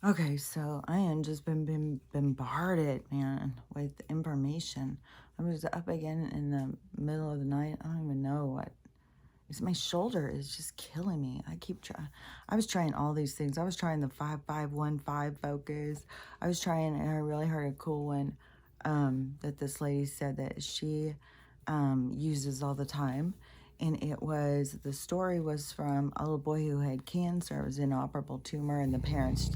Okay, so I am just been bombarded, man, with information. I was up again in the middle of the night. I don't even know what. It's my shoulder is just killing me. I keep trying. I was trying all these things. I was trying the 5515 focus. I was trying, and I really heard a cool one that this lady said that she uses all the time. And it was, the story was from a little boy who had cancer. It was an inoperable tumor, and the parents,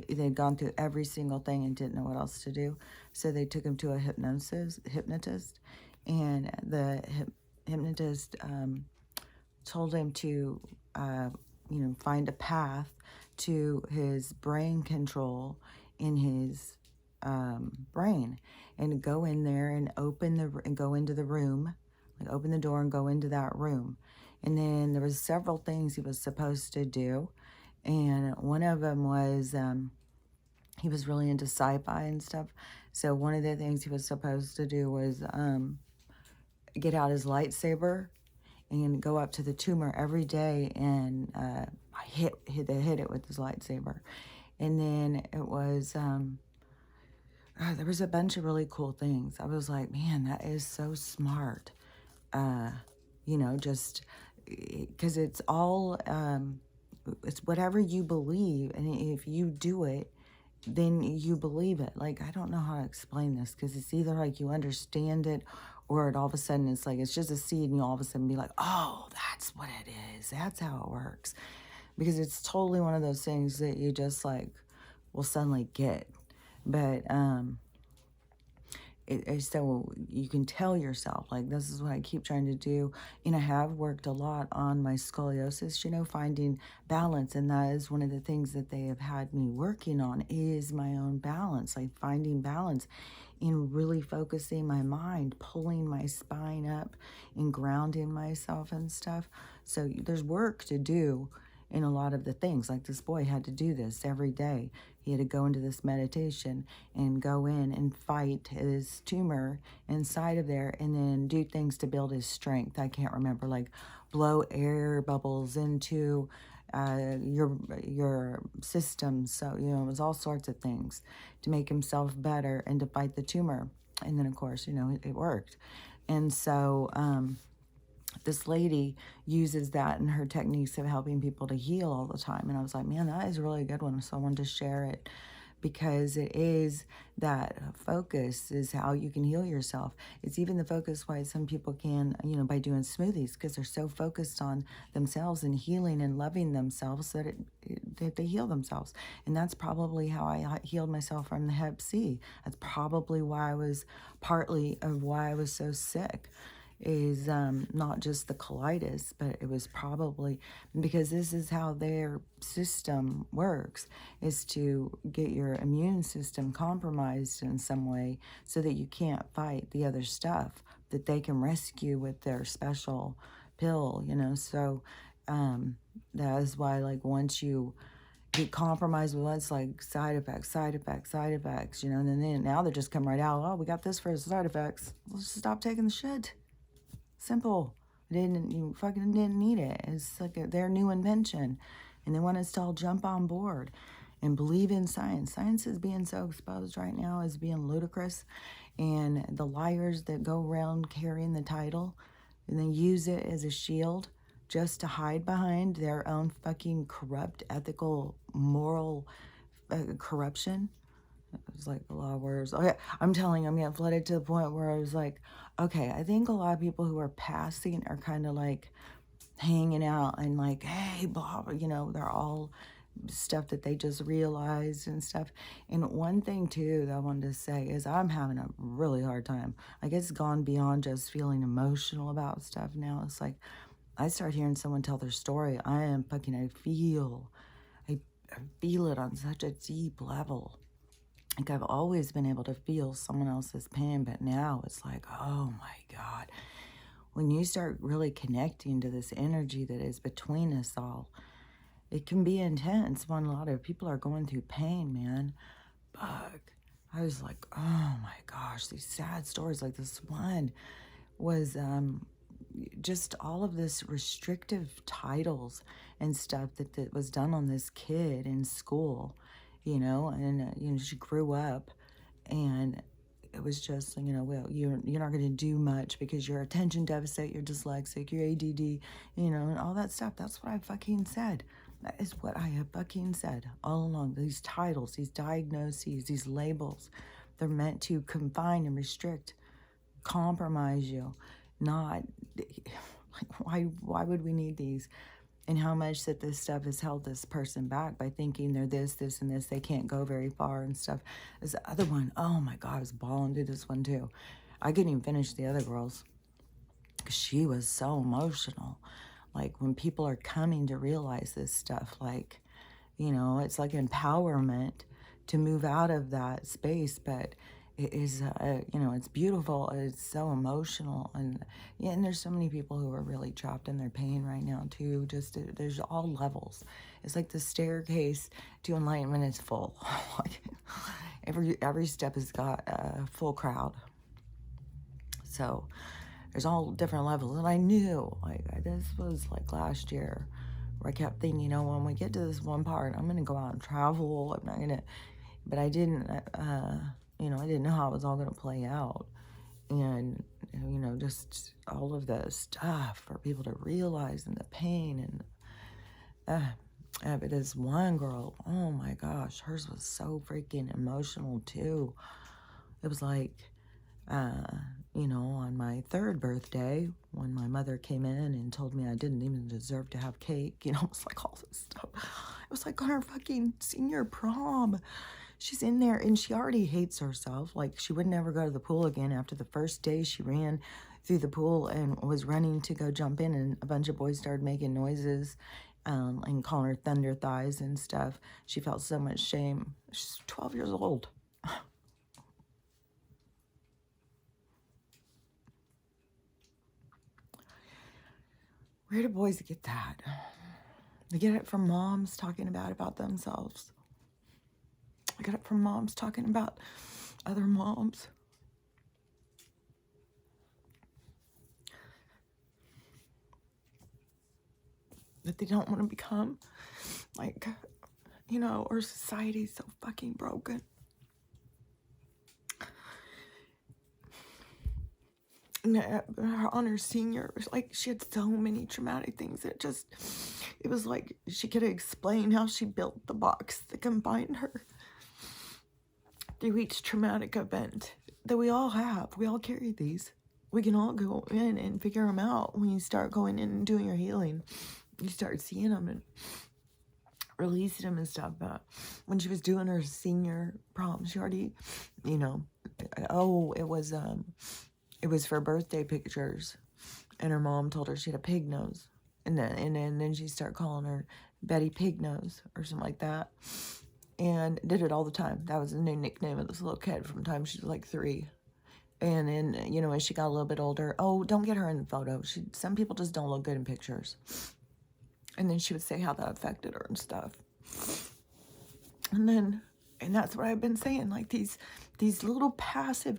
they'd gone through every single thing and didn't know what else to do. So they took him to a hypnotist, and the hypnotist told him to, find a path to his brain control in his brain, and go in there and go into the room, like open the door and go into that room. And then there was several things he was supposed to do, and one of them was he was really into sci-fi and stuff. So one of the things he was supposed to do was get out his lightsaber and go up to the tumor every day and hit it with his lightsaber. And then it was there was a bunch of really cool things. I was like, man, that is so smart. Uh, just because it's all it's whatever you believe, and if you do it, then you believe it. Like, I don't know how to explain this, because it's either like you understand it, or it all of a sudden it's like it's just a seed and you all of a sudden be like, oh, that's what it is. That's how it works. Because it's totally one of those things that you just like will suddenly get. But so you can tell yourself, like, this is what I keep trying to do. And I have worked a lot on my scoliosis, finding balance. And that is one of the things that they have had me working on, is my own balance, like finding balance and really focusing my mind, pulling my spine up and grounding myself and stuff. So there's work to do in a lot of the things. Like, this boy had to do this every day. He had to go into this meditation and go in and fight his tumor inside of there, and then do things to build his strength. I can't remember, like blow air bubbles into your system. So, it was all sorts of things to make himself better and to fight the tumor. And then, of course, it worked. And so, this lady uses that in her techniques of helping people to heal all the time. And I was like, man, that is a really good one. So I wanted to share it, because it is that focus is how you can heal yourself. It's even the focus why some people can, by doing smoothies, because they're so focused on themselves and healing and loving themselves that they heal themselves. And that's probably how I healed myself from the Hep C. That's probably why I was partly of why I was so sick, is not just the colitis, but it was probably because this is how their system works, is to get your immune system compromised in some way so that you can't fight the other stuff that they can rescue with their special pill. So that is why, like, once you get compromised with what's like side effects, and then now they just come right out, oh, we got this for side effects, let's just stop taking the shit. Simple. You fucking didn't need it. It's like their new invention. And they want us to all jump on board and believe in science. Science is being so exposed right now as being ludicrous. And the liars that go around carrying the title and then use it as a shield just to hide behind their own fucking corrupt, ethical, moral corruption. It was like a lot of words. Okay, I'm telling you, I'm getting flooded to the point where I was like, okay, I think a lot of people who are passing are kind of like hanging out and like, hey, blah, blah, they're all stuff that they just realized and stuff. And one thing too that I wanted to say is I'm having a really hard time. Like, it's gone beyond just feeling emotional about stuff now. It's like I start hearing someone tell their story. I feel it on such a deep level. Like, I've always been able to feel someone else's pain, but now it's like, oh my God. When you start really connecting to this energy that is between us all, it can be intense when a lot of people are going through pain, man. But I was like, oh my gosh, these sad stories. Like, this one was just all of this restrictive titles and stuff that was done on this kid in school. and she grew up, and it was just, well, you're not going to do much because you're attention deficit, you're dyslexic, you're ADD, and all that stuff. That's what I fucking said. That is what I have fucking said all along. These titles, these diagnoses, these labels, they're meant to confine and restrict, compromise you. Not, like, why would we need these? And how much that this stuff has held this person back by thinking they're this, and this. They can't go very far and stuff. This other one, oh my God, I was bawling through this one too. I couldn't even finish the other girls because she was so emotional. Like, when people are coming to realize this stuff, like, it's like empowerment to move out of that space, but it is, it's beautiful. It's so emotional. And yeah, and there's so many people who are really trapped in their pain right now too. Just, there's all levels. It's like the staircase to enlightenment is full. Like, every step has got a full crowd. So there's all different levels. And I knew, like, this was like last year, where I kept thinking, when we get to this one part, I'm going to go out and travel. I'm not going to, but I didn't, I didn't know how it was all going to play out. And, just all of the stuff for people to realize, and the pain. And but this one girl, oh my gosh, hers was so freaking emotional too. It was like, on my 3rd birthday, when my mother came in and told me I didn't even deserve to have cake, it was like all this stuff. It was like on her fucking senior prom. She's in there and she already hates herself. Like, she would never go to the pool again after the first day she ran through the pool and was running to go jump in, and a bunch of boys started making noises and calling her thunder thighs and stuff. She felt so much shame. She's 12 years old. Where do boys get that? They get it from moms talking about themselves. I get it from moms talking about other moms. That they don't want to become. Like, our society's so fucking broken. On her senior, like, she had so many traumatic things that it was like she could explain how she built the box that confined her through each traumatic event that we all have. We all carry these. We can all go in and figure them out. When you start going in and doing your healing, you start seeing them and releasing them and stuff. But when she was doing her senior prom, she already, it was for birthday pictures, and her mom told her she had a pig nose, and then she started calling her Betty Pig Nose or something like that, and did it all the time. That was the new nickname of this little kid from the time she was like 3. And then, as she got a little bit older, oh, don't get her in the photo. Some people just don't look good in pictures. And then she would say how that affected her and stuff. And that's what I've been saying, like these little passive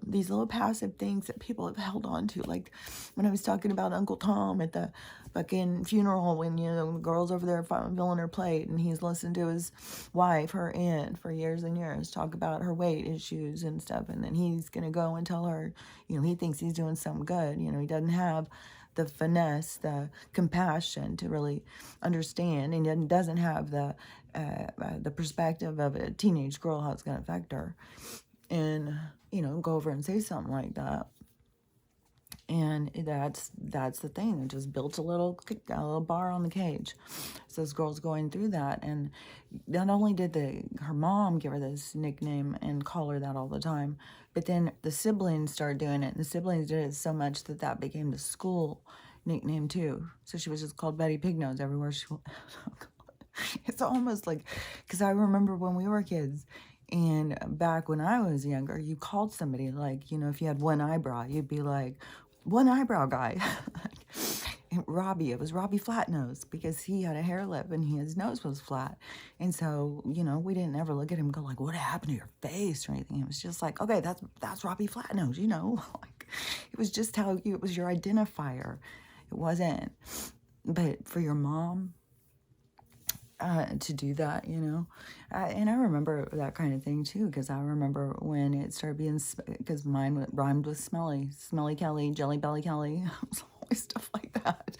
these little passive things that people have held on to. Like when I was talking about Uncle Tom at the fucking funeral, when, the girl's over there filling her plate, and he's listened to his wife, her aunt, for years and years, talk about her weight issues and stuff. And then he's going to go and tell her, he thinks he's doing something good. He doesn't have the finesse, the compassion to really understand, and doesn't have the perspective of a teenage girl, how it's going to affect her, and go over and say something like that. And that's the thing. It just built a little bar on the cage. So this girl's going through that, and not only did her mom give her this nickname and call her that all the time, but then the siblings started doing it, and the siblings did it so much that became the school nickname too. So she was just called Betty Pignose everywhere she went. It's almost like, because I remember when we were kids, and back when I was younger, you called somebody, like, if you had one eyebrow, you'd be like, one eyebrow guy. And Robbie, it was Robbie Flatnose, because he had a hair lip and his nose was flat. And so, we didn't ever look at him and go like, what happened to your face or anything. It was just like, okay, that's Robbie Flatnose, like, it was just how it was your identifier. It wasn't. But for your mom, to do that, you know. And I remember that kind of thing too, because I remember when it started being, because mine rhymed with smelly, Smelly Kelly, Jelly Belly Kelly. It was always stuff like that.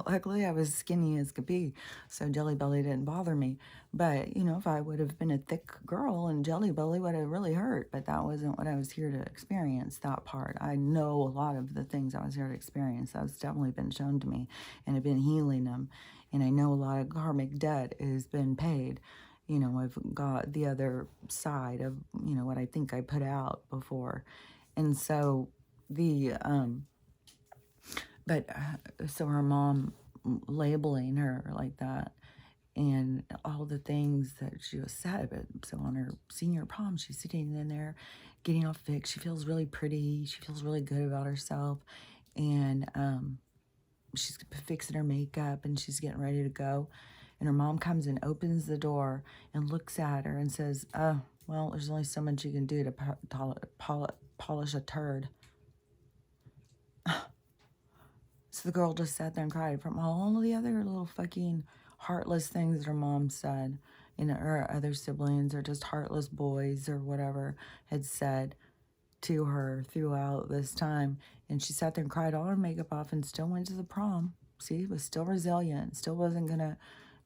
Luckily, I was skinny as could be, so Jelly Belly didn't bother me. But, you know, if I would have been a thick girl, and Jelly Belly would have really hurt, but that wasn't what I was here to experience, that part. I know a lot of the things I was here to experience. That's definitely been shown to me, and I've been healing them. And I know a lot of karmic debt has been paid. You know, I've got the other side of, you know, what I think I put out before. And so the, so her mom labeling her like that, and all the things that she was sad about. So on her senior prom, she's sitting in there getting all fixed. She feels really pretty. She feels really good about herself. And she's fixing her makeup and she's getting ready to go. And her mom comes and opens the door and looks at her and says, "Oh, well, there's only so much you can do to polish a turd." So the girl just sat there and cried from all the other little fucking heartless things that her mom said, and her other siblings, or just heartless boys or whatever had said to her throughout this time. And she sat there and cried all her makeup off and still went to the prom. See, was still resilient, still wasn't gonna,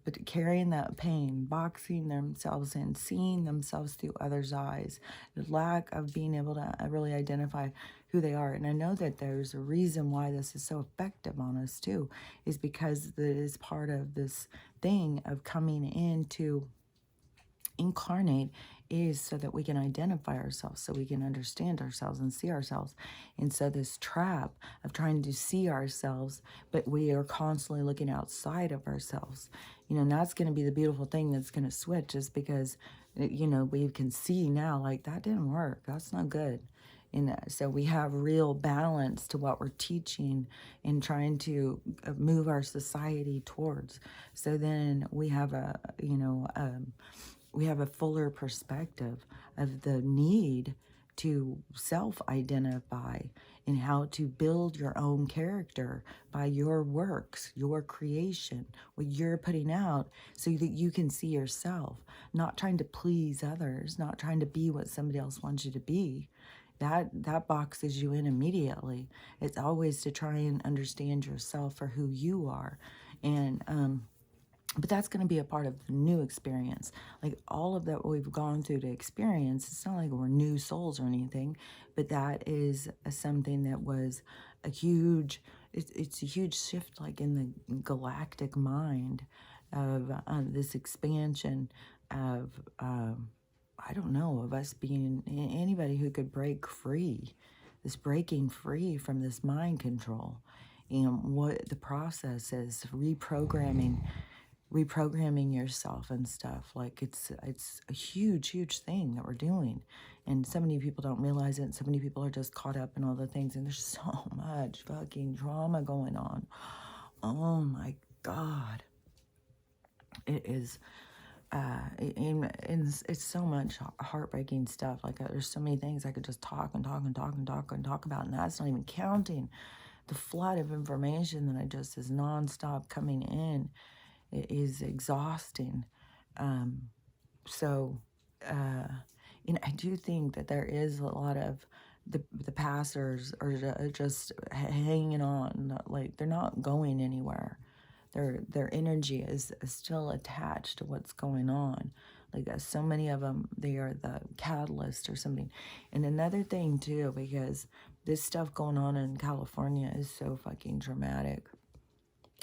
but carrying that pain, boxing themselves in, seeing themselves through others' eyes, the lack of being able to really identify who they are. And I know that there's a reason why this is so effective on us too, is because it is part of this thing of coming into incarnate, is so that we can identify ourselves, so we can understand ourselves and see ourselves. And so this trap of trying to see ourselves, but we are constantly looking outside of ourselves, you know, and that's going to be the beautiful thing that's going to switch, is because, you know, we can see now, like, that didn't work, that's not good. And so we have real balance to what we're teaching and trying to move our society towards. So then we have a, you know, we have a fuller perspective of the need to self-identify and how to build your own character by your works, your creation, what you're putting out, so that you can see yourself, not trying to please others, not trying to be what somebody else wants you to be. That boxes you in immediately. It's always to try and understand yourself for who you are. And but that's going to be a part of the new experience. Like all of that we've gone through to experience, it's not like we're new souls or anything, but that is something that was a huge, it's a huge shift, like in the galactic mind of this expansion of, I don't know, of us being anybody who could break free, this breaking free from this mind control. And what the process is, reprogramming yourself and stuff. Like it's a huge thing that we're doing, and so many people don't realize it. So many people are just caught up in all the things, and there's so much fucking drama going on. Oh my god, it is it's so much heartbreaking stuff. Like there's so many things I could just talk about, and that's not even counting the flood of information that I just is nonstop coming in. It is exhausting. So, you know, I do think that there is a lot of the passers are just hanging on, like they're not going anywhere. Their energy is still attached to what's going on. Like so many of them, they are the catalyst or something. And another thing too, because this stuff going on in California is so fucking dramatic.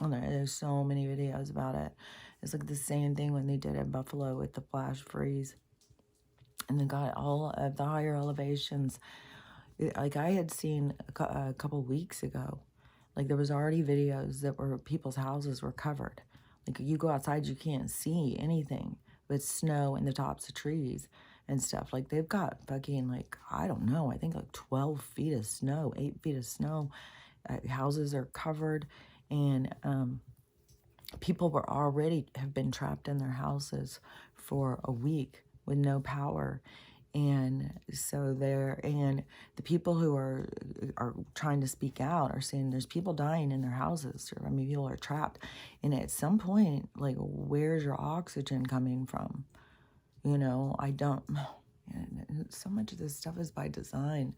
And there's so many videos about it. It's like the same thing when they did in Buffalo with the flash freeze. And they got all of the higher elevations. Like I had seen a couple weeks ago, like there was already videos that were people's houses were covered. Like you go outside, you can't see anything but snow and the tops of trees and stuff. Like they've got fucking, like, I don't know, I think like 12 feet of snow, 8 feet of snow. Houses are covered, and people were already have been trapped in their houses for a week with no power. And so and the people who are trying to speak out are saying there's people dying in their houses. I mean, people are trapped. And at some point, like, where's your oxygen coming from? You know, I don't, and so much of this stuff is by design.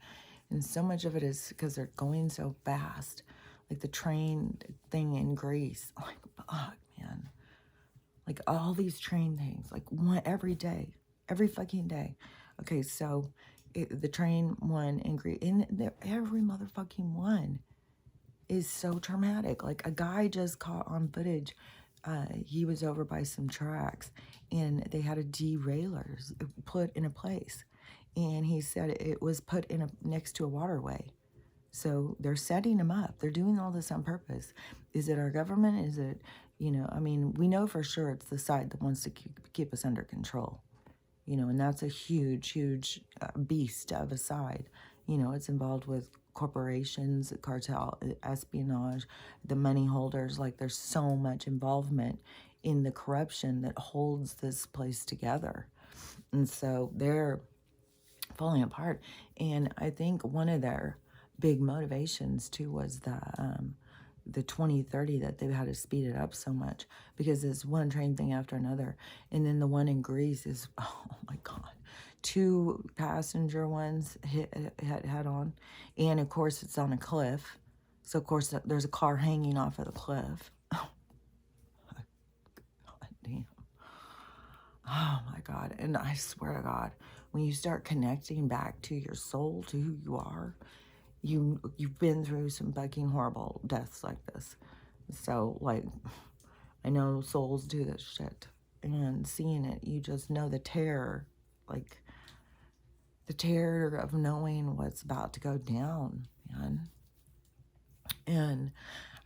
And so much of it is because they're going so fast. Like the train thing in Greece. Like, fuck, man. Like all these train things, like one every day, every fucking day. Okay, so the train one in Greece, every motherfucking one is so traumatic. Like a guy just caught on footage. He was over by some tracks, and they had a derailer put in a place, and he said it was put in next to a waterway. So they're setting them up. They're doing all this on purpose. Is it our government? Is it, I mean, we know for sure it's the side that wants to keep us under control, and that's a huge, huge beast of a side. It's involved with corporations, cartel, espionage, the money holders. Like there's so much involvement in the corruption that holds this place together. And so they're falling apart. And I think one of their big motivations too was the 2030, that they've had to speed it up so much because it's one train thing after another. And then the one in Greece is, oh my God, 2 passenger ones hit head on. And of course it's on a cliff. So of course there's a car hanging off of the cliff. Oh, God damn. Oh my God. And I swear to God, when you start connecting back to your soul, to who you are, you've been through some fucking horrible deaths like this. So, like, I know souls do this shit. And seeing it, you just know the terror. Like, the terror of knowing what's about to go down, man. And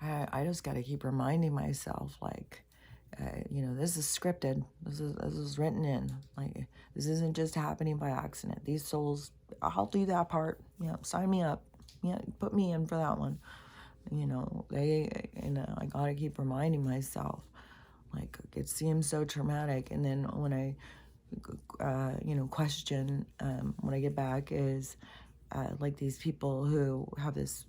I just got to keep reminding myself, like, this is scripted. This is written in. Like, this isn't just happening by accident. These souls, I'll do that part. Sign me up. Put me in for that one. I gotta keep reminding myself. Like, it seems so traumatic. And then when I, question when I get back is, like these people who have this,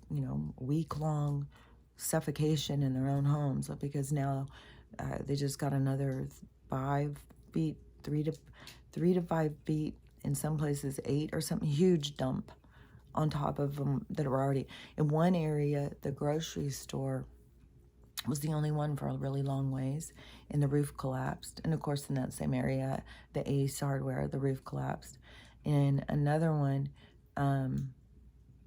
week-long suffocation in their own homes because now they just got another 5 feet, 3 to 5 feet, in some places 8 or something, huge dump on top of them that were already in one area. The grocery store was the only one for a really long ways, and the roof collapsed. And of course, in that same area, the Ace Hardware, the roof collapsed. And another one,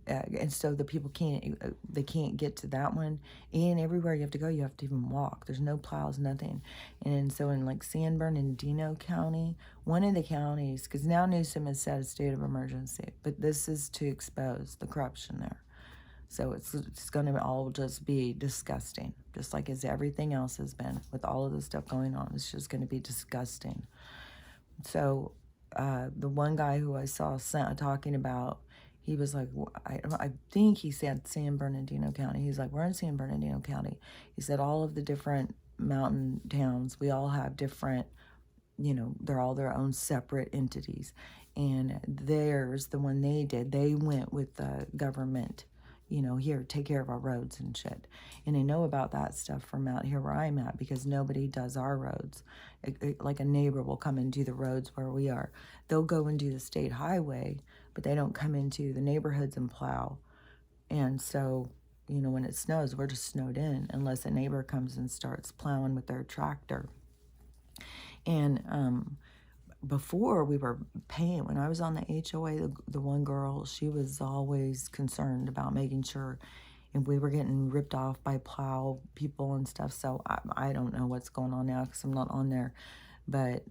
and so the people can't get to that one. And everywhere you have to go, you have to even walk. There's no plows, nothing. And so in like San Bernardino County, one of the counties, because now Newsom has set a state of emergency, but this is to expose the corruption there. So it's going to all just be disgusting, just like as everything else has been with all of this stuff going on. It's just going to be disgusting. So the one guy who I saw talking about, he was like, I think he said San Bernardino County. He's like, we're in San Bernardino County. He said all of the different mountain towns, we all have different, they're all their own separate entities. And theirs, the one they did, they went with the government, here, take care of our roads and shit. And I know about that stuff from out here where I'm at because nobody does our roads. Like a neighbor will come and do the roads where we are. They'll go and do the state highway, but they don't come into the neighborhoods and plow. And so, when it snows, we're just snowed in unless a neighbor comes and starts plowing with their tractor. And before we were paying, when I was on the HOA, the one girl, she was always concerned about making sure if we were getting ripped off by plow people and stuff. So I don't know what's going on now because I'm not on there. But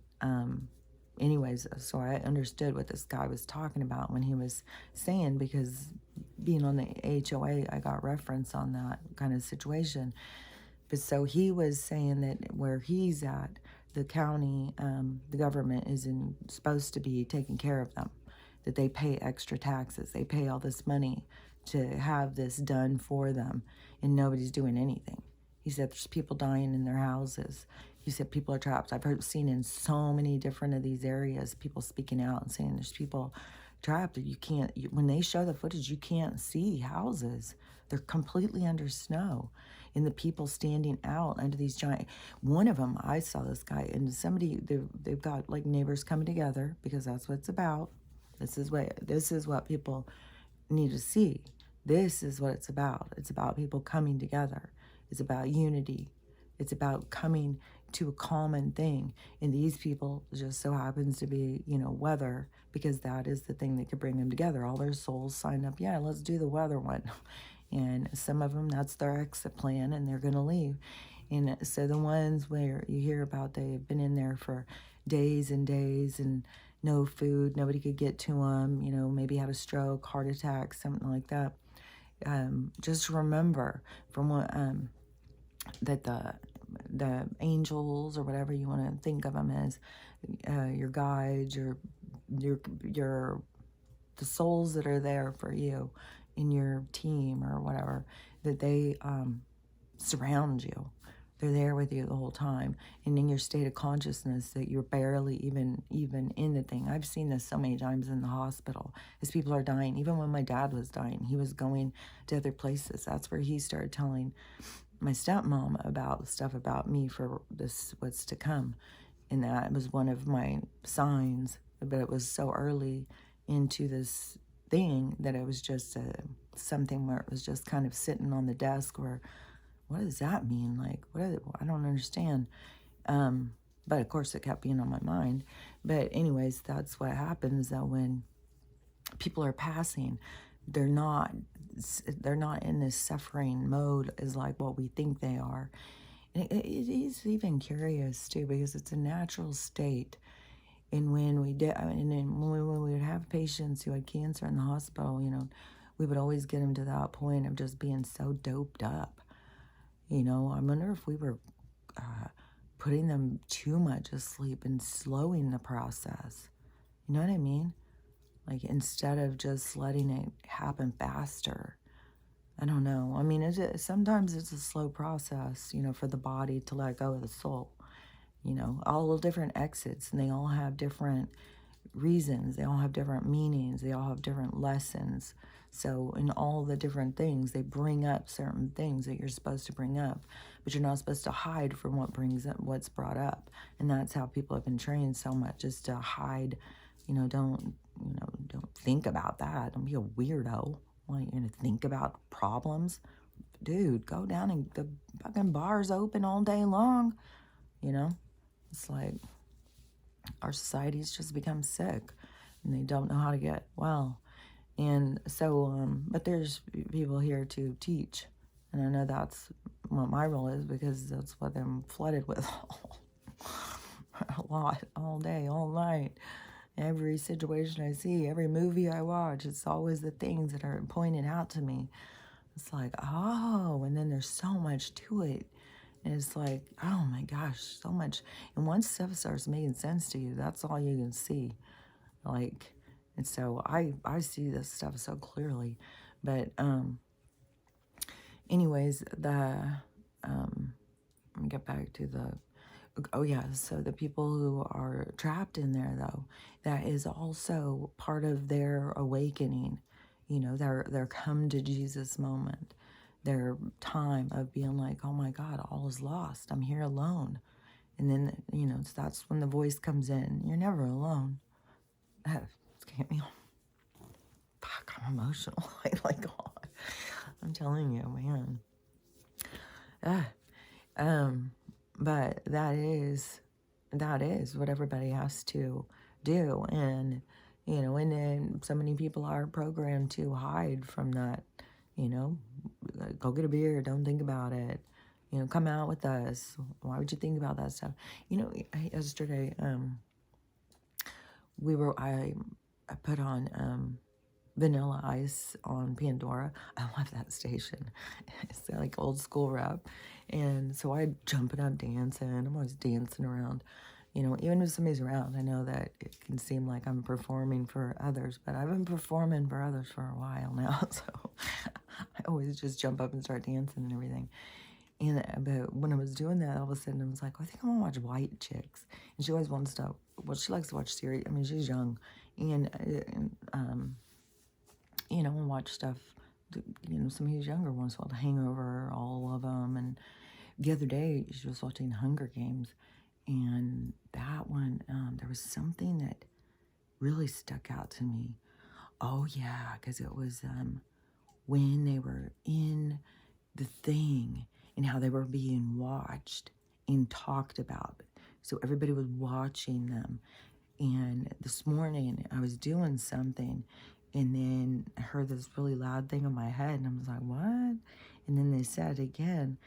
anyways, so I understood what this guy was talking about when he was saying, because being on the HOA, I got reference on that kind of situation. But so he was saying that where he's at, the county, the government supposed to be taking care of them, that they pay extra taxes. They pay all this money to have this done for them, and nobody's doing anything. He said there's people dying in their houses, You said people are trapped. Seen in so many different of these areas, people speaking out and saying there's people trapped that you can't, when they show the footage, you can't see houses. They're completely under snow. And the people standing out under these giant, one of them, I saw this guy, and somebody, they've got like neighbors coming together, because that's what it's about. This is what people need to see. This is what it's about. It's about people coming together. It's about unity. It's about coming to a common thing. And these people just so happens to be, weather, because that is the thing that could bring them together. All their souls signed up, yeah, let's do the weather one. And some of them, that's their exit plan, and they're going to leave. And so the ones where you hear about they've been in there for days and days and no food, nobody could get to them, maybe had a stroke, heart attack, something like that. Just remember from what that the angels, or whatever you want to think of them as, your guides, your the souls that are there for you in your team or whatever, that they surround you. They're there with you the whole time, and in your state of consciousness that you're barely even in the thing. I've seen this so many times in the hospital as people are dying. Even when my dad was dying, he was going to other places. That's where he started telling my stepmom about stuff about me for this, what's to come. And that was one of my signs, but it was so early into this thing that it was just something where it was just kind of sitting on the desk where, what does that mean? Like, I don't understand. But of course it kept being on my mind. But anyways, that's what happens, that when people are passing, they're not in this suffering mode as like what we think they are. And it is even curious too, because it's a natural state. And when we did, and then when we would have patients who had cancer in the hospital, we would always get them to that point of just being so doped up. I wonder if we were putting them too much asleep and slowing the process. You know what I mean? Like, instead of just letting it happen faster. I don't know. I mean, sometimes it's a slow process, for the body to let go of the soul. All the different exits, and they all have different reasons. They all have different meanings. They all have different lessons. So in all the different things, they bring up certain things that you're supposed to bring up, but you're not supposed to hide from what's brought up. And that's how people have been trained so much, is to hide. Don't think about that. Don't be a weirdo. Why, you're gonna think about problems? Dude, go down, and the fucking bar's open all day long. It's like our society's just become sick, and they don't know how to get well. And so, but there's people here to teach. And I know that's what my role is, because that's what I'm flooded with a lot, all day, all night. Every situation I see, every movie I watch, it's always the things that are pointed out to me. It's like, oh, and then there's so much to it. And it's like, oh my gosh, so much. And once stuff starts making sense to you, that's all you can see. Like, and so I see this stuff so clearly. But anyways, let me get back to oh yeah, so the people who are trapped in there, though, that is also part of their awakening, their come to Jesus moment, their time of being like, oh my God, all is lost, I'm here alone. And then, so that's when the voice comes in. You're never alone. That scared me. Fuck, I'm emotional. Like, God, I'm telling you, man. But that is what everybody has to do. And, and then so many people are programmed to hide from that, go get a beer, don't think about it, come out with us. Why would you think about that stuff? Yesterday, I put on, Vanilla Ice on Pandora. I love that station. It's like old school rap. And so I jumping up, dancing. I'm always dancing around. Even if somebody's around, I know that it can seem like I'm performing for others, but I've been performing for others for a while now. So I always just jump up and start dancing and everything. And but when I was doing that, all of a sudden I was like, I think I want to watch White Chicks. And she always wants to, well, she likes to watch series. I mean, she's young. And watch stuff, some of these younger ones, well, The Hangover, all of them. And the other day, she was watching Hunger Games. And that one, there was something that really stuck out to me. Oh, yeah, because it was when they were in the thing and how they were being watched and talked about. So everybody was watching them. And this morning I was doing something and then I heard this really loud thing in my head and I was like, what? And then they said it again.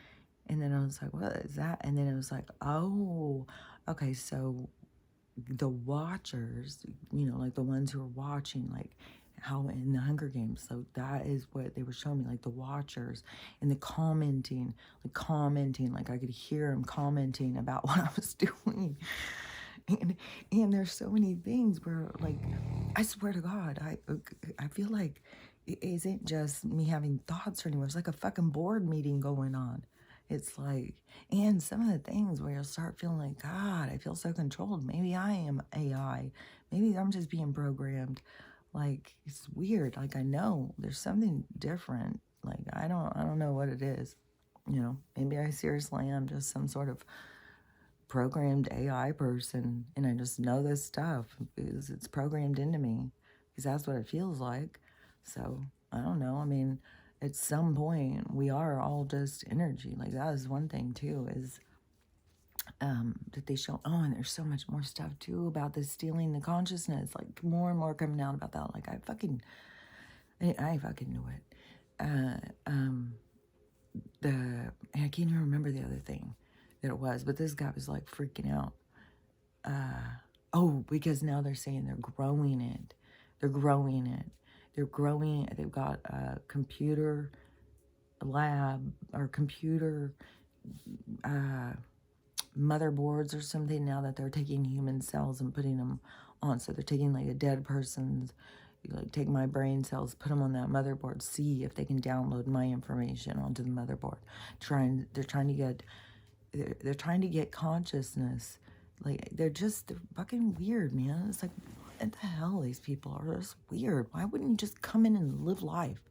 And then I was like, what is that? And then it was like, oh, okay, so the watchers, like the ones who are watching, like how in the Hunger Games, so that is what they were showing me, like the watchers and the commenting, like I could hear them commenting about what I was doing. And there's so many things where, like, I swear to God, I feel like it isn't just me having thoughts or anymore. It's like a fucking board meeting going on. It's like, and some of the things where you'll start feeling like, God, I feel so controlled. Maybe I am AI. Maybe I'm just being programmed. Like, it's weird. Like, I know there's something different. Like, I don't know what it is. Maybe I seriously am just some sort of programmed AI person and I just know this stuff because it's programmed into me because that's what it feels like. So I don't know. I mean, at some point we are all just energy. Like that is one thing too, is that they show, oh, and there's so much more stuff too about this stealing the consciousness, like more and more coming out about that. Like I fucking knew it. I can't even remember the other thing that it was, but this guy was like freaking out. Because now they're saying they're growing it. They've got a computer lab or computer motherboards or something now that they're taking human cells and putting them on. So they're taking like a dead person's, like take my brain cells, put them on that motherboard, see if they can download my information onto the motherboard. They're trying to get consciousness. Like they're fucking weird, man. It's like, what the hell? These people are just weird. Why wouldn't you just come in and live life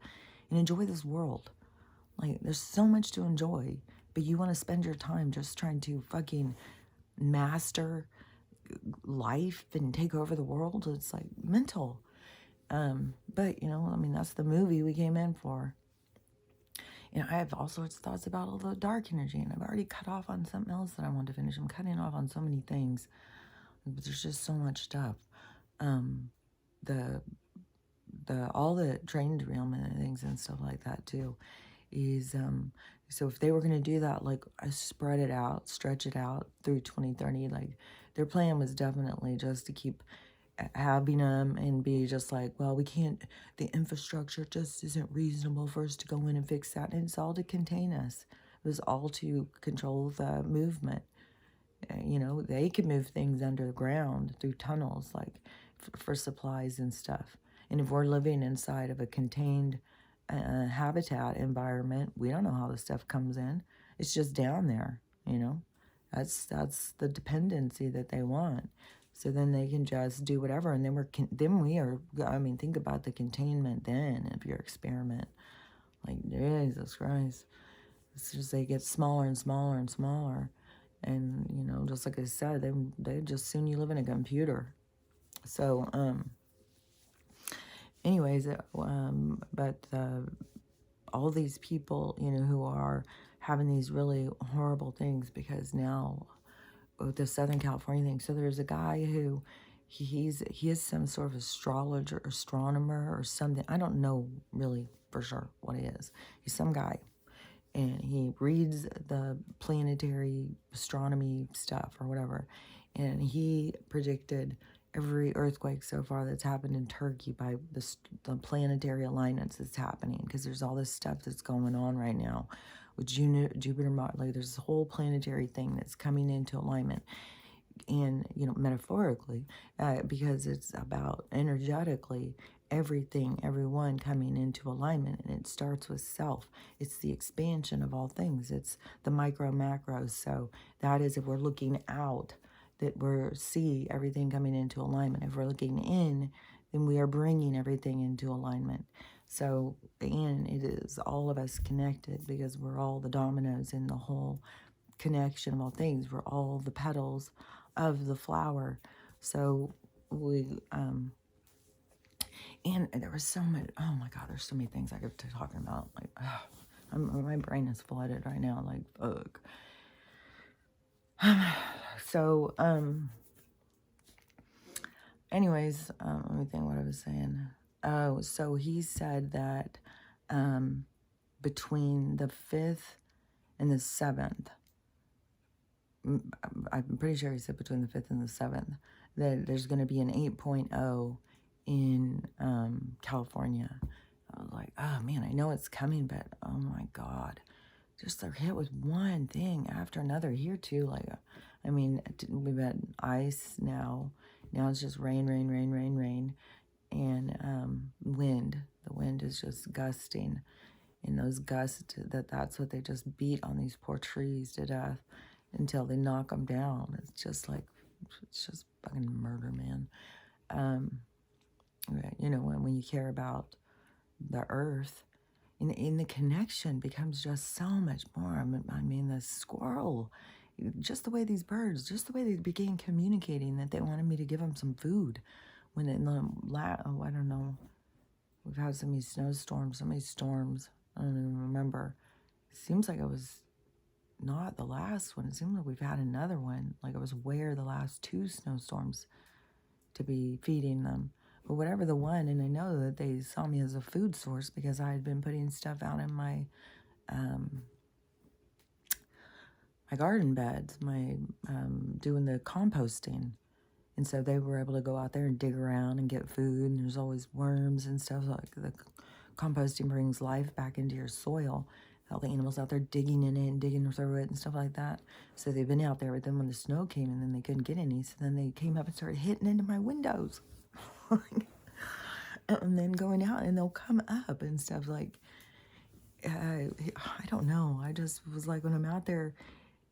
and enjoy this world? Like there's so much to enjoy, but you want to spend your time just trying to fucking master life and take over the world. It's like mental. But that's the movie we came in for. I have all sorts of thoughts about all the dark energy, and I've already cut off on something else that I want to finish. I'm cutting off on so many things, but there's just so much stuff. The all the train derailment and things and stuff like that too, is so if they were going to do that, like spread it out, stretch it out through 2030, like their plan was definitely just to keep having them and be just like, well, we can't, the infrastructure just isn't reasonable for us to go in and fix that. And it's all to contain us. It was all to control the movement. They could move things underground through tunnels, like for supplies and stuff. And if we're living inside of a contained habitat environment, we don't know how the stuff comes in. It's just down there, That's the dependency that they want. So then they can just do whatever, and then we are. I mean, think about the containment then of your experiment. Like Jesus Christ, it's just they get smaller and smaller and smaller, and just like I said, they just soon you live in a computer. So anyways, but all these people, who are having these really horrible things because now with the Southern California thing. So there's a guy who he is some sort of astrologer, astronomer or something. I don't know really for sure what he is. He's some guy. And he reads the planetary astronomy stuff or whatever. And he predicted every earthquake so far that's happened in Turkey by the planetary alignments that's happening. Because there's all this stuff that's going on right now with Jupiter, like there's this whole planetary thing that's coming into alignment. And, metaphorically, because it's about energetically everything, everyone coming into alignment. And it starts with self. It's the expansion of all things. It's the micro macros. So that is, if we're looking out, that we're see everything coming into alignment. If we're looking in, then we are bringing everything into alignment. So, and it is all of us connected, because we're all the dominoes in the whole connection of all things. We're all the petals of the flower. So we, and there was so much, oh my God, there's so many things I could be talking about. Like, my brain is flooded right now. Like, ugh. So, anyways, let me think what I was saying. Oh, so he said that between the 5th and the 7th, I'm pretty sure he said between the 5th and the 7th, that there's going to be an 8.0 in California. I was like, oh man, I know it's coming, but oh my God. Just they're hit with one thing after another here too. Like, I mean, we've had ice now. Now it's just rain, rain, rain, rain, rain. And wind. The wind is just gusting. And those gusts, that's what they just beat on these poor trees to death until they knock them down. It's just like, it's just fucking murder, man. You know, when you care about the earth, in the connection becomes just so much more. I mean, the squirrel, just the way these birds, just the way they began communicating that they wanted me to give them some food. When in the, I don't know, we've had so many snowstorms, so many storms, I don't even remember. It seems like it was not the last one. It seems like we've had another one. Like I was aware the last 2 snowstorms to be feeding them. But whatever the one, and I know that they saw me as a food source because I had been putting stuff out in my my garden beds, my doing the composting. And so they were able to go out there and dig around and get food, and there's always worms and stuff. Like the composting brings life back into your soil. All the animals out there digging in it and digging through it and stuff like that. So they've been out there, but then when the snow came and then they couldn't get any, so then they came up and started hitting into my windows. And then going out, and they'll come up and stuff like, I don't know. I just was like, when I'm out there,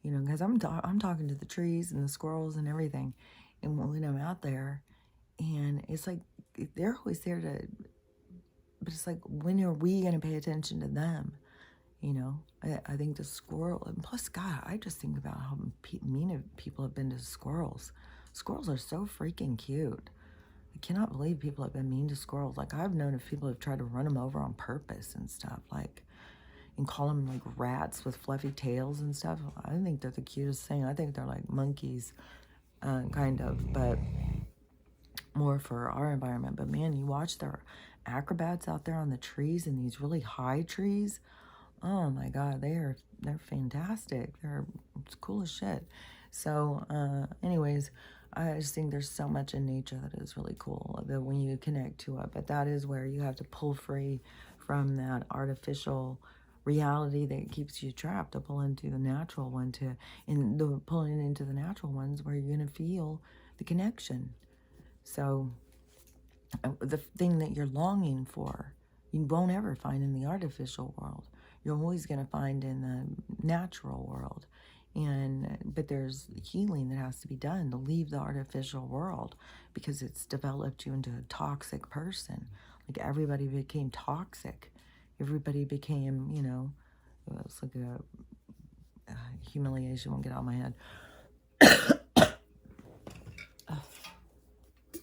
you know, because I'm talking to the trees and the squirrels and everything. And when I'm out there, and it's like, they're always there to, but it's like, when are we going to pay attention to them? You know, I think the squirrel, and plus, God, I just think about how mean people have been to squirrels. Squirrels are so freaking cute. I cannot believe people have been mean to squirrels. Like, I've known if people have tried to run them over on purpose and stuff, like, and call them like rats with fluffy tails and stuff. I think they're the cutest thing. I think they're like monkeys, kind of, but more for our environment. But man, you watch their acrobats out there on the trees, and these really high trees. Oh my God, they're fantastic. It's cool as shit. So, anyways, I just think there's so much in nature that is really cool that when you connect to it. But that is where you have to pull free from that artificial reality that keeps you trapped, to pull into the natural one, pulling into the natural ones where you're gonna feel the connection. So the thing that you're longing for, you won't ever find in the artificial world. You're always going to find in the natural world. But there's healing that has to be done to leave the artificial world, because it's developed you into a toxic person. Like, everybody became toxic. Everybody became, you know, it's like a humiliation won't get out of my head.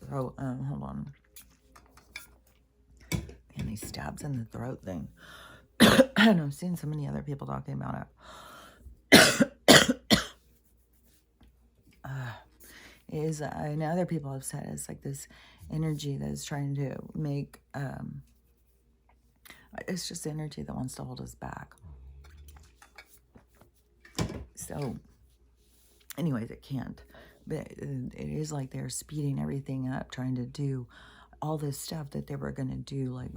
So, hold on. And these stabs in the throat thing. I know, I've seen so many other people talking about it. And other people have said it's like this energy that is trying to make, it's just energy that wants to hold us back. So, anyways, it can't. But it is like they're speeding everything up, trying to do all this stuff that they were going to do, like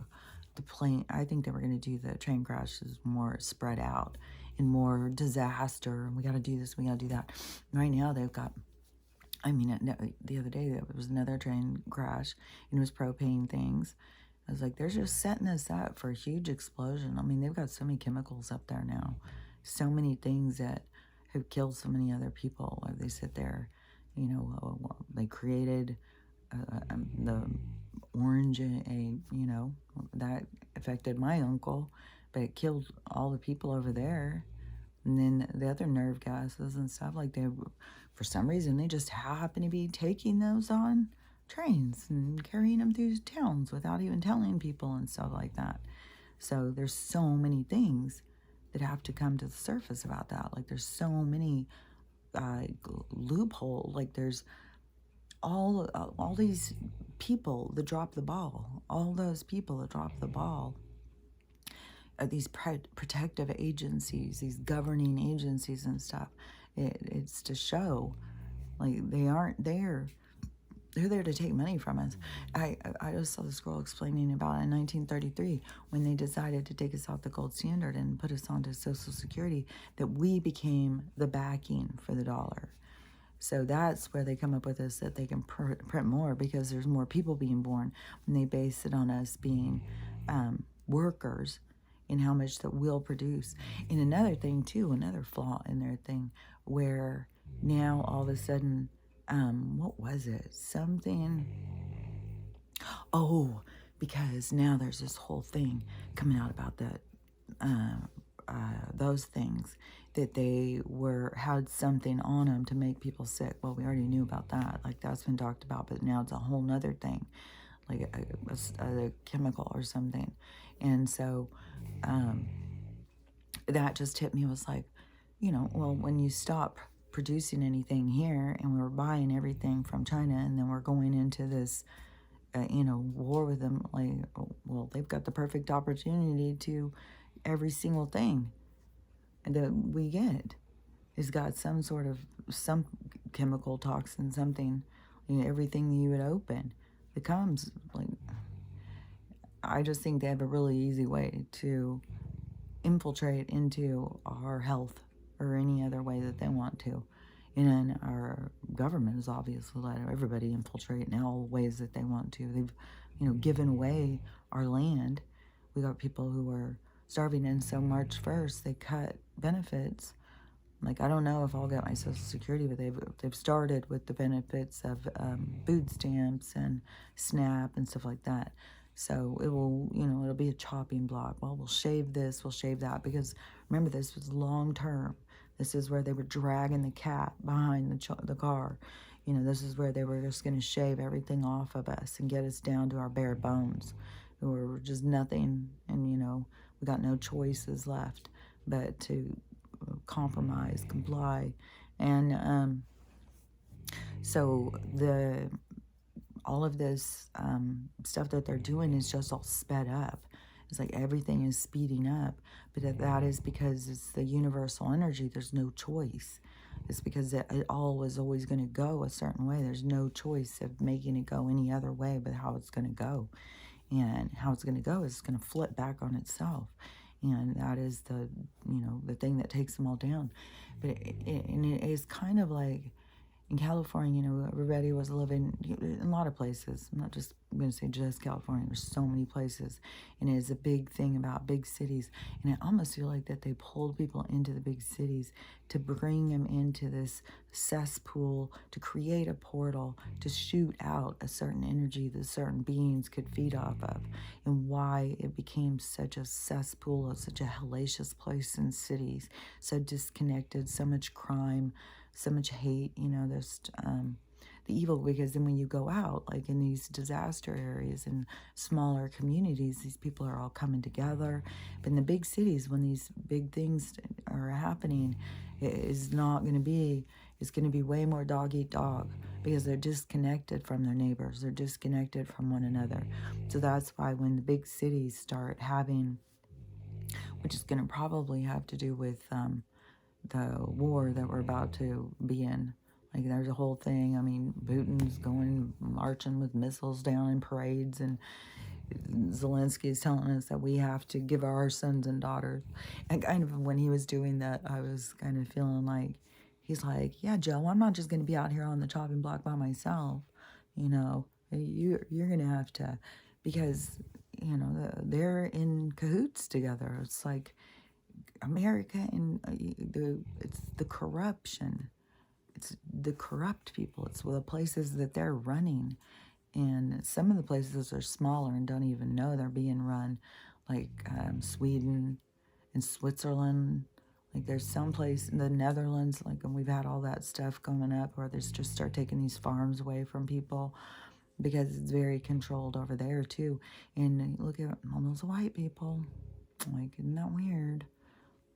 the plane. I think they were going to do the train crashes more spread out and more disaster. And we got to do this, we got to do that. Right now, they've got, I mean, the other day there was another train crash, and it was propane things. I was like, they're just setting this up for a huge explosion. I mean, they've got so many chemicals up there now, so many things that have killed so many other people. Like they sit there, they created the orange, that affected my uncle, but it killed all the people over there. And then the other nerve gases and stuff, like for some reason, they just happen to be taking those on trains and carrying them through towns without even telling people and stuff like that. So there's so many things that have to come to the surface about that. Like there's so many loophole. Like there's all these people that drop the ball. All those people that drop the ball. These protective agencies, these governing agencies and stuff. It's to show, like, they aren't there. They're there to take money from us. I just saw this girl explaining about in 1933 when they decided to take us off the gold standard and put us onto Social Security, that we became the backing for the dollar. So that's where they come up with this, that they can print more because there's more people being born when they base it on us being workers and how much that we'll produce. And another thing too, another flaw in their thing, where now all of a sudden, what was it? Something, oh, because now there's this whole thing coming out about that, those things, that they had something on them to make people sick. Well, we already knew about that. Like that's been talked about, but now it's a whole nother thing, like a chemical or something. And so that just hit me. It was like, well, when you stop producing anything here and we're buying everything from China and then we're going into this, war with them, like, well, they've got the perfect opportunity to every single thing that we get has got some chemical toxin, something, everything you would open that comes, like, I just think they have a really easy way to infiltrate into our health or any other way that they want to. And then our government has obviously let everybody infiltrate in all ways that they want to. They've, given away our land. We got people who are starving, and so March 1st, they cut benefits. Like, I don't know if I'll get my Social Security, but they've started with the benefits of food stamps and SNAP and stuff like that. So it will, it'll be a chopping block. Well, we'll shave this, we'll shave that, because remember, this was long term. This is where they were dragging the cat behind the car. This is where they were just going to shave everything off of us and get us down to our bare bones. We were just nothing, and, we got no choices left but to compromise, comply. And so all of this stuff that they're doing is just all sped up. It's like everything is speeding up, but that is because it's the universal energy. There's no choice. It's because it all was always going to go a certain way. There's no choice of making it go any other way but how it's going to go. And how it's going to go is it's going to flip back on itself. And that is the thing that takes them all down. But it is kind of like in California, everybody was living in a lot of places. I'm not just going to say just California. There's so many places. And it is a big thing about big cities. And I almost feel like that they pulled people into the big cities to bring them into this cesspool, to create a portal, to shoot out a certain energy that certain beings could feed off of. And why it became such a cesspool, such a hellacious place in cities, so disconnected, so much crime, so much hate, there's the evil, because then when you go out, like in these disaster areas and smaller communities, these people are all coming together. But in the big cities, when these big things are happening, it's going to be way more dog eat dog, because they're disconnected from their neighbors. They're disconnected from one another. So that's why when the big cities start having, which is going to probably have to do with the war that we're about to be in. Like, there's a whole thing. I mean, Putin's marching with missiles down in parades, and Zelensky's telling us that we have to give our sons and daughters. And kind of when he was doing that, I was kind of feeling like, he's like, yeah, Joe, I'm not just going to be out here on the chopping block by myself. You're going to have to, because they're in cahoots together. It's like America and it's the corruption. It's the corrupt people. It's the places that they're running. And some of the places are smaller and don't even know they're being run, like Sweden and Switzerland. Like there's some place in the Netherlands, like, and we've had all that stuff coming up where they just start taking these farms away from people because it's very controlled over there too. And look at all those white people. Like, isn't that weird?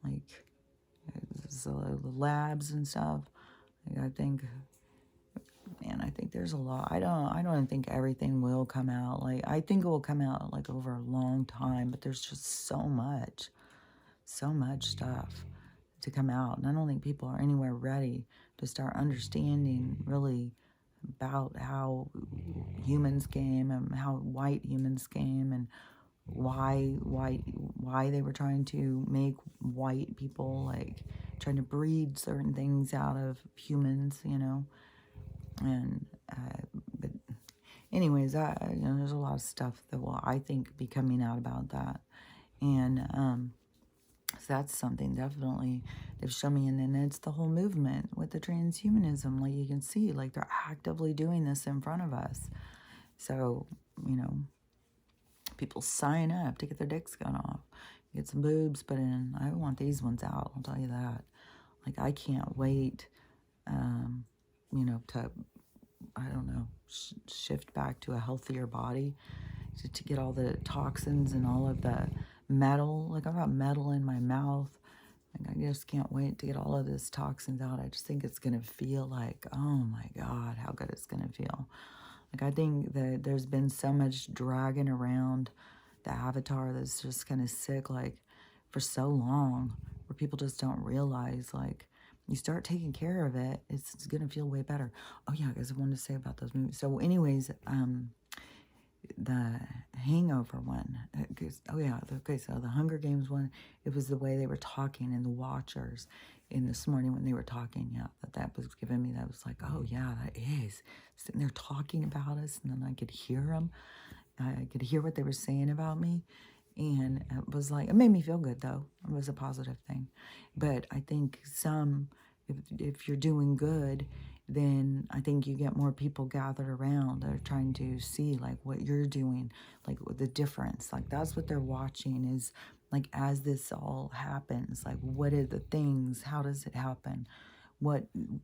Like, the labs and stuff. Like, I think there's a lot. I don't think everything will come out. Like, I think it will come out like over a long time, but there's just so much stuff to come out. And I don't think people are anywhere ready to start understanding really about how humans came and how white humans came and why they were trying to make white people, like trying to breed certain things out of humans, and but anyways, there's a lot of stuff that will, I think, be coming out about that. And so that's something definitely they've shown me. And then it's the whole movement with the transhumanism. Like, you can see, like, they're actively doing this in front of us. So, people sign up to get their dicks cut off, get some boobs put in. I want these ones out, I'll tell you that. Like, I can't wait, to, I don't know, shift back to a healthier body, to get all the toxins and all of the metal. Like, I've got metal in my mouth. Like, I just can't wait to get all of this toxins out. I just think it's going to feel like, oh my God, how good it's going to feel. Like, I think that there's been so much dragging around the avatar that's just kind of sick, like, for so long, where people just don't realize, like, you start taking care of it, it's going to feel way better. Oh, yeah, guys, I wanted to say about those movies. So, anyways, the Hangover one. Okay, so the Hunger Games one, it was the way they were talking and the Watchers in this morning when they were talking. Yeah, that was giving me, that was like, oh yeah, that is. Sitting there talking about us, and then I could hear them. I could hear what they were saying about me. And it was like, it made me feel good though. It was a positive thing. But I think if you're doing good, then I think you get more people gathered around that are trying to see like what you're doing, like the difference. Like, that's what they're watching, is like, as this all happens, like, what are the things? How does it happen?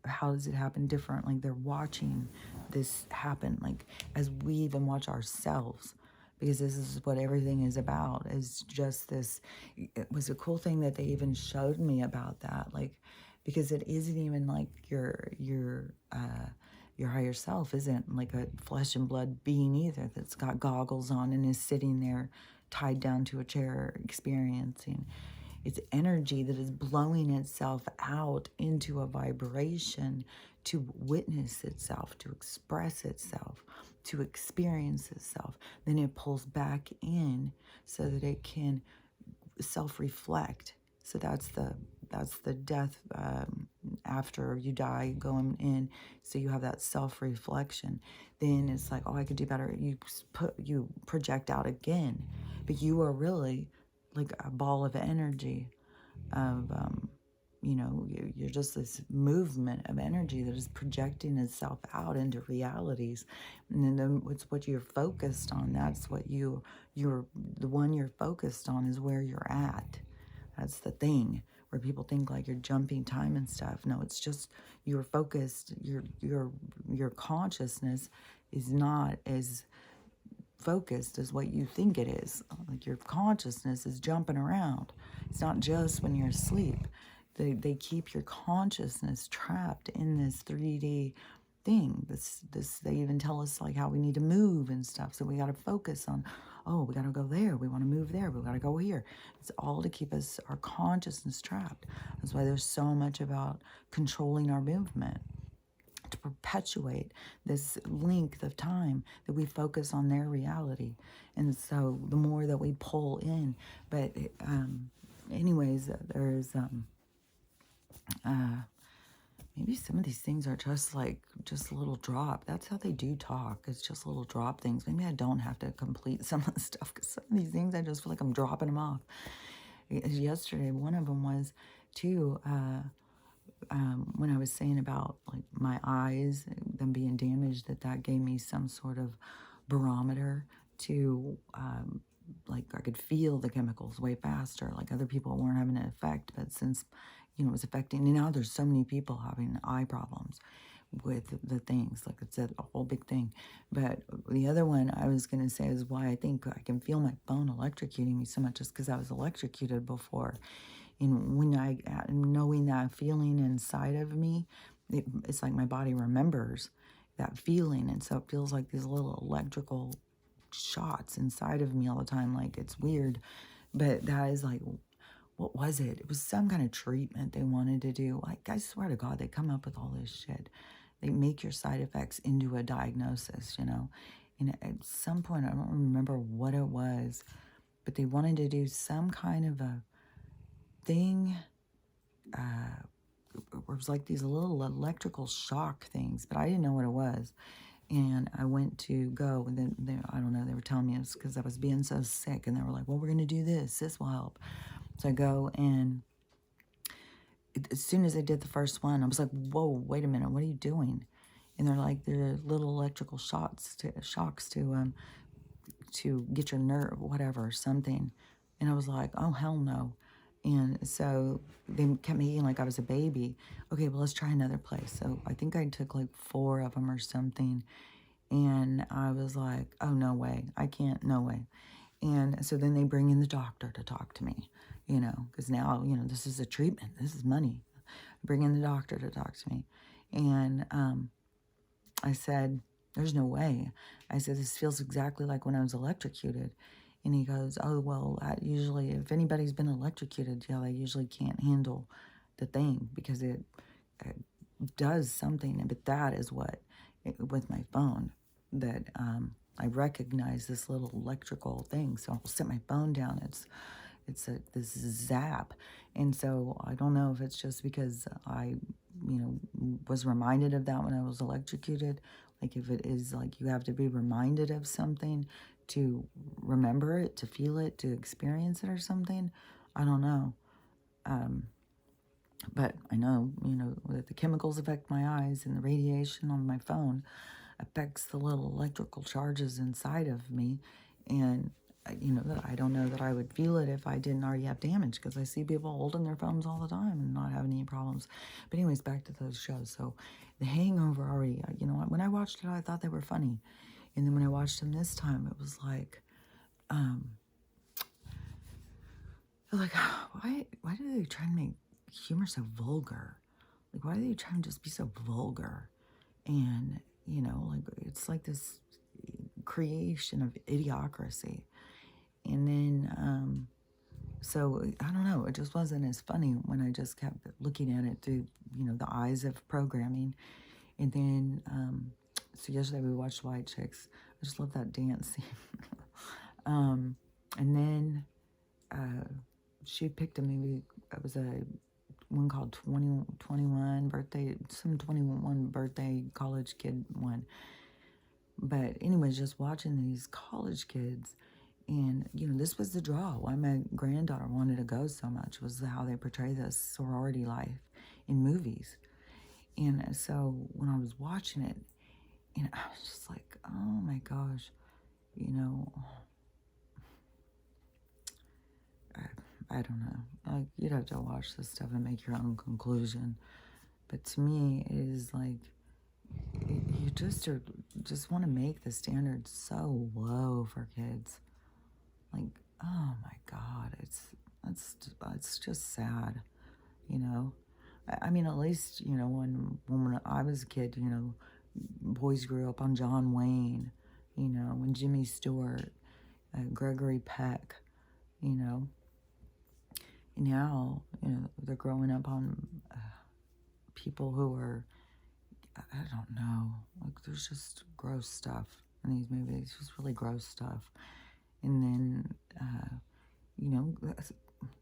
How does it happen different? Like, they're watching this happen, like, as we even watch ourselves, because this is what everything is about, is just this. It was a cool thing that they even showed me about that, like, because it isn't even like your higher self isn't like a flesh and blood being either, that's got goggles on and is sitting there tied down to a chair experiencing. It's energy that is blowing itself out into a vibration to witness itself, to express itself, to experience itself. Then it pulls back in so that it can self-reflect. So that's the death, after you die, going in. So you have that self-reflection. Then it's like, oh, I could do better. You project out again, but you are really like a ball of energy of, you're just this movement of energy that is projecting itself out into realities. And then it's what you're focused on. That's what you're the one you're focused on is where you're at. That's the thing, where people think like you're jumping time and stuff. No, it's just you're focused. Your consciousness is not as focused as what you think it is. Like, your consciousness is jumping around. It's not just when you're asleep. They keep your consciousness trapped in this 3D thing. This they even tell us like how we need to move and stuff. So we got to focus on, oh, we got to go there. We want to move there. We got to go here. It's all to keep our consciousness trapped. That's why there's so much about controlling our movement, to perpetuate this length of time that we focus on their reality. And so the more that we pull in, but anyways, there's maybe some of these things are just like, just a little drop. That's how they do talk. It's just little drop things. Maybe I don't have to complete some of the stuff because some of these things I just feel like I'm dropping them off. Yesterday, one of them was too, when I was saying about like my eyes, them being damaged, that gave me some sort of barometer to, like I could feel the chemicals way faster. Like other people weren't having an effect, but since, it was affecting, and now there's so many people having eye problems with the things, like it's a whole big thing. But the other one I was going to say is why I think I can feel my phone electrocuting me so much is because I was electrocuted before. And when knowing that feeling inside of me, it's like my body remembers that feeling. And so it feels like these little electrical shots inside of me all the time. Like it's weird, but that is like, what was it? It was some kind of treatment they wanted to do. Like, I swear to God, they come up with all this shit. They make your side effects into a diagnosis, And at some point, I don't remember what it was, but they wanted to do some kind of a thing. It was like these little electrical shock things, but I didn't know what it was. And I went to go, and then I don't know, they were telling me it was because I was being so sick, and they were like, well, we're going to do this. This will help. So I go, and as soon as I did the first one, I was like, whoa, wait a minute, what are you doing? And they're like, they're little electrical shocks to get your nerve, whatever, something. And I was like, oh, hell no. And so they kept making like I was a baby. Okay, well, let's try another place. So I think I took like 4 of them or something. And I was like, oh, no way. I can't, no way. And so then they bring in the doctor to talk to me, because now, this is a treatment. This is money. Bring in the doctor to talk to me. And I said, there's no way. I said, this feels exactly like when I was electrocuted. And he goes, oh, well, usually if anybody's been electrocuted, yeah, they usually can't handle the thing because it does something. But that is what, with my phone, that I recognize this little electrical thing. So I'll set my phone down. It's this zap. And so I don't know if it's just because I, was reminded of that when I was electrocuted. Like if it is like you have to be reminded of something to remember it, to feel it, to experience it or something. I don't know. But I know, that the chemicals affect my eyes and the radiation on my phone affects the little electrical charges inside of me. And, that I don't know that I would feel it if I didn't already have damage because I see people holding their phones all the time and not having any problems. But anyways, back to those shows. So The Hangover already, when I watched it, I thought they were funny. And then when I watched them this time, it was like, like, why do they try and make humor so vulgar? Like, why do they try and just be so vulgar? And, like, it's like this creation of idiocracy. And then, so, I don't know, it just wasn't as funny when I just kept looking at it through, the eyes of programming. And then, so yesterday we watched White Chicks. I just love that dance scene. And then, she picked a movie. It was a one called 21 birthday, some 21 birthday college kid one. But anyways, just watching these college kids, and this was the draw. Why my granddaughter wanted to go so much was how they portray this sorority life in movies. And so when I was watching it, I was just like, oh my gosh, I don't know. Like, you'd have to watch this stuff and make your own conclusion. But to me, it is like you just want to make the standards so low for kids. Like, oh my God, it's just sad, I mean, at least when I was a kid, boys grew up on John Wayne, and Jimmy Stewart, Gregory Peck, and now they're growing up on people who are, I don't know, like there's just gross stuff in these movies, just really gross stuff. And then,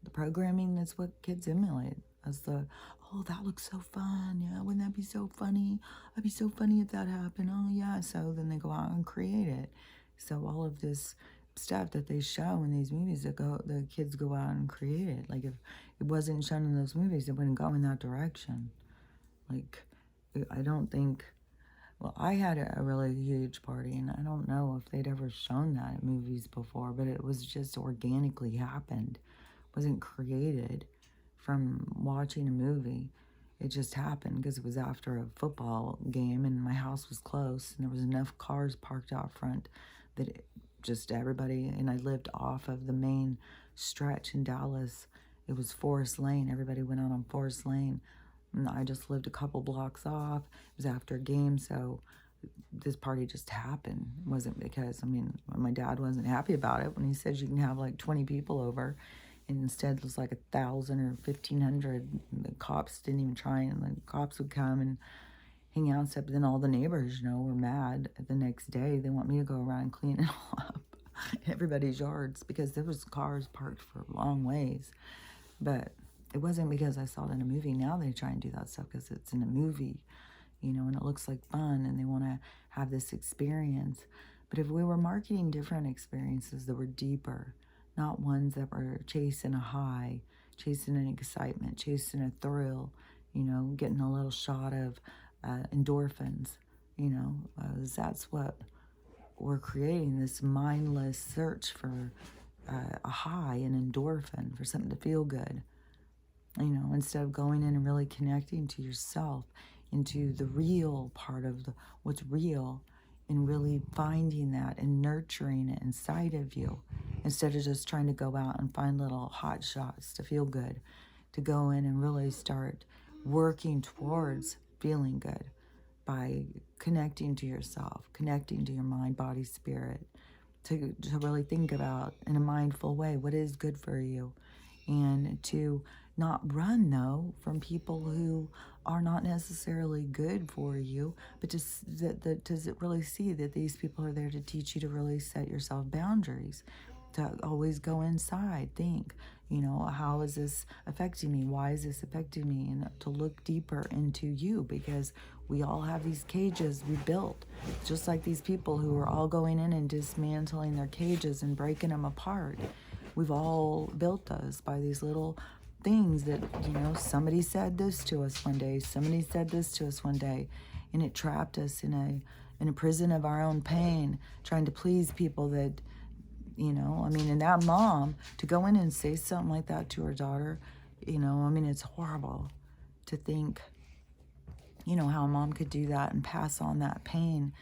the programming is what kids emulate. as the, oh, that looks so fun. Yeah, wouldn't that be so funny? That'd be so funny if that happened. Oh, yeah. So then they go out and create it. So all of this stuff that they show in these movies, the kids go out and create it. Like if it wasn't shown in those movies, it wouldn't go in that direction. Like, I don't think, well, I had a really huge party, and I don't know if they'd ever shown that in movies before, but it was just organically happened. It wasn't created from watching a movie. It just happened because it was after a football game, and my house was close, and there was enough cars parked out front that just everybody, and I lived off of the main stretch in Dallas. It was Forest Lane. Everybody went out on Forest Lane. And I just lived a couple blocks off. It was after a game, so this party just happened. It wasn't because, I mean, my dad wasn't happy about it when he said you can have like 20 people over, and instead it was like 1,000 or 1,500. The cops didn't even try, and the cops would come and hang out and stuff. But then all the neighbors, were mad. The next day, they want me to go around and clean it all up in everybody's yards because there was cars parked for long ways. But it wasn't because I saw it in a movie. Now they try and do that stuff because it's in a movie, and it looks like fun, and they want to have this experience. But if we were marketing different experiences that were deeper, not ones that were chasing a high, chasing an excitement, chasing a thrill, getting a little shot of endorphins, that's what we're creating, this mindless search for a high, an endorphin, for something to feel good. Instead of going in and really connecting to yourself, into the real part of what's real, and really finding that and nurturing it inside of you, instead of just trying to go out and find little hot shots to feel good, to go in and really start working towards feeling good by connecting to yourself, connecting to your mind, body, spirit, to really think about in a mindful way what is good for you, and to not run, though, from people who are not necessarily good for you, but just does it really see that these people are there to teach you to really set yourself boundaries, to always go inside, think, how is this affecting me? Why is this affecting me? And to look deeper into you, because we all have these cages we built, just like these people who are all going in and dismantling their cages and breaking them apart. We've all built those by these little things that, somebody said this to us one day, somebody said this to us one day, and it trapped us in a prison of our own pain, trying to please people that, and that mom, to go in and say something like that to her daughter, it's horrible to think, how a mom could do that and pass on that pain.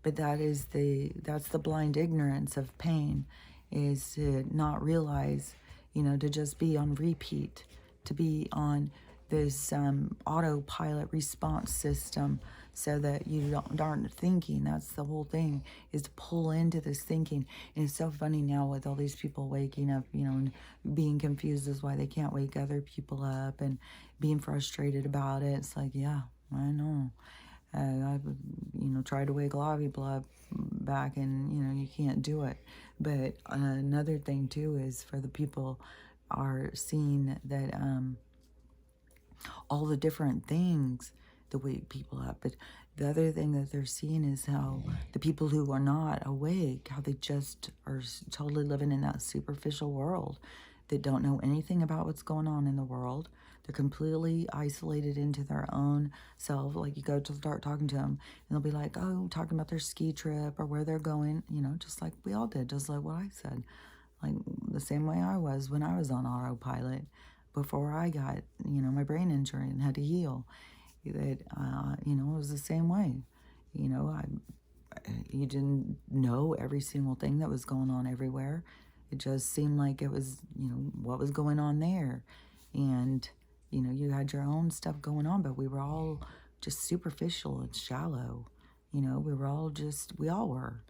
But that's the blind ignorance of pain, is to not realize, to just be on repeat, to be on this autopilot response system, so that you aren't thinking. That's the whole thing, is to pull into this thinking. And it's so funny now with all these people waking up, and being confused as why they can't wake other people up, and being frustrated about it. It's like, yeah, I know. I tried to wake Lobby Blood back, and you can't do it. But another thing too is, for the people are seeing that all the different things that wake people up. But the other thing that they're seeing is how the people who are not awake, how they just are totally living in that superficial world, that don't know anything about what's going on in the world. They're completely isolated into their own self. Like, you go to start talking to them, and they'll be like, oh, talking about their ski trip or where they're going, just like we all did, just like what I said. Like the same way I was when I was on autopilot before I got, my brain injury and had to heal. That, it was the same way. You didn't know every single thing that was going on everywhere. It just seemed like it was, what was going on there. And, you had your own stuff going on, but we were all just superficial and shallow. We all were,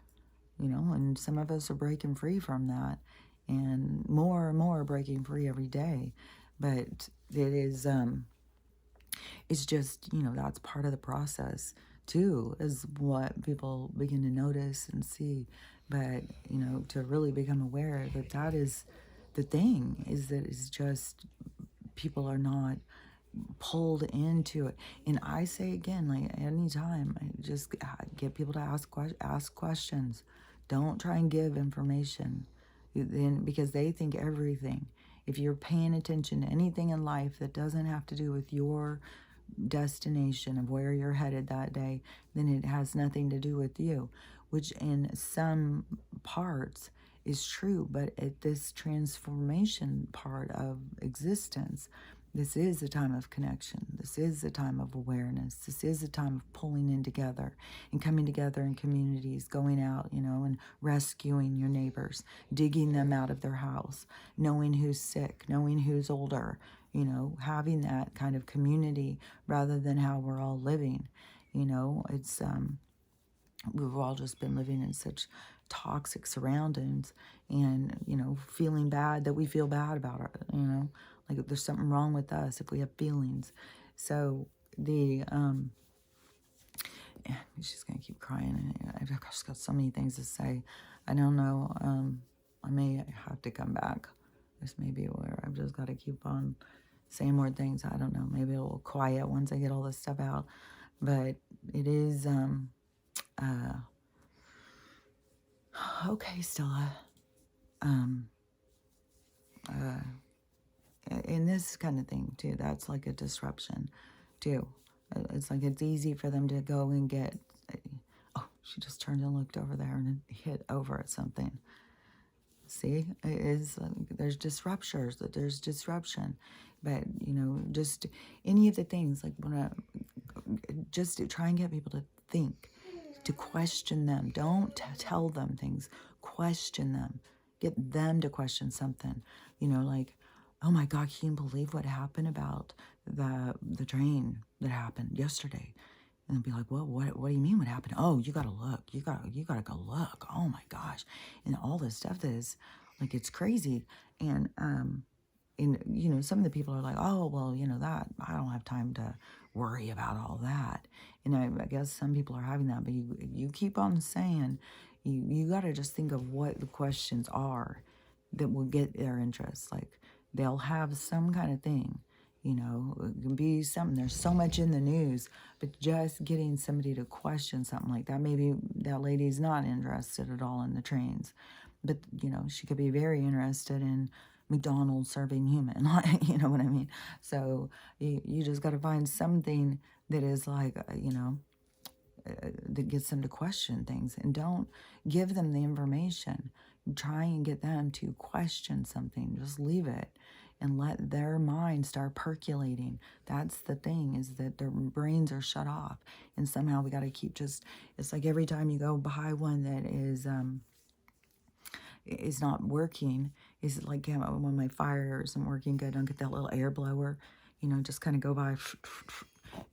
and some of us are breaking free from that, and more breaking free every day. But it is, it's just, that's part of the process too, is what people begin to notice and see. But, to really become aware that that is the thing, is that it's just, people are not pulled into it. And I say again, like anytime, I just get people to ask questions. Don't try and give information, then, because they think everything. If you're paying attention to anything in life that doesn't have to do with your destination of where you're headed that day, then it has nothing to do with you, which in some parts is true. But at this transformation part of existence, this is a time of connection. This is a time of awareness. This is a time of pulling in together and coming together in communities, going out, and rescuing your neighbors, digging them out of their house, knowing who's sick, knowing who's older, having that kind of community rather than how we're all living. It's, we've all just been living in such toxic surroundings and, feeling bad that we feel bad about it, like there's something wrong with us if we have feelings. So she's going to keep crying. I've just got so many things to say. I don't know. I may have to come back. This may be where I've just got to keep on saying more things. I don't know. Maybe it'll quiet once I get all this stuff out. But it is, okay, Stella. And this kind of thing, too, that's like a disruption, too. It's like it's easy for them to go and get... Oh, she just turned and looked over there and hit over at something. See, it is, there's disruptors, there's disruption. But, just any of the things, like when just to try and get people to think, to question them. Don't tell them things. Question them. Get them to question something. Like, oh my God, can you believe what happened about the train that happened yesterday? And they'll be like, well, what do you mean what happened? Oh, you gotta look. You gotta go look. Oh my gosh. And all this stuff that is like, it's crazy. And some of the people are like, oh, well, that I don't have time to worry about all that. And I guess some people are having that, but you keep on saying, you got to just think of what the questions are that will get their interest. Like they'll have some kind of thing, it can be something. There's so much in the news, but just getting somebody to question something like that. Maybe that lady's not interested at all in the trains, but she could be very interested in McDonald's serving human, you know what I mean? So you just got to find something that is like, that gets them to question things, and don't give them the information. Try and get them to question something. Just leave it and let their mind start percolating. That's the thing, is that their brains are shut off. And somehow we got to keep it's like every time you go by one that is not working, is like when my fire isn't working good, I'll get that little air blower, just kind of go by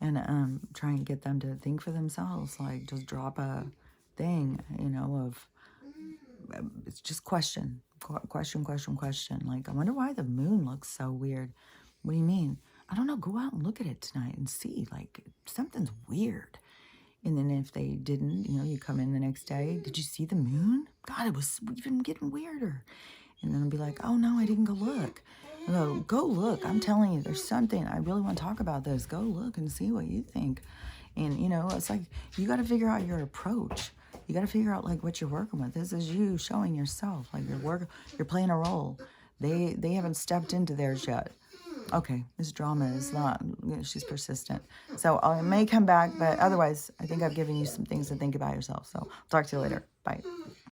and try and get them to think for themselves. Like just drop a thing, of it's just question. Like, I wonder why the moon looks so weird. What do you mean? I don't know. Go out and look at it tonight and see. Like, something's weird. And then if they didn't, you come in the next day. Did you see the moon? God, it was even getting weirder. And then I'll be like, oh, no, I didn't go look. Go look. I'm telling you, there's something. I really want to talk about this. Go look and see what you think. And, it's like you got to figure out your approach. You got to figure out, like, what you're working with. This is you showing yourself. Like, you're playing a role. They haven't stepped into theirs yet. Okay, this drama is not, she's persistent. So I may come back, but otherwise, I think I've given you some things to think about yourself. So talk to you later. Bye.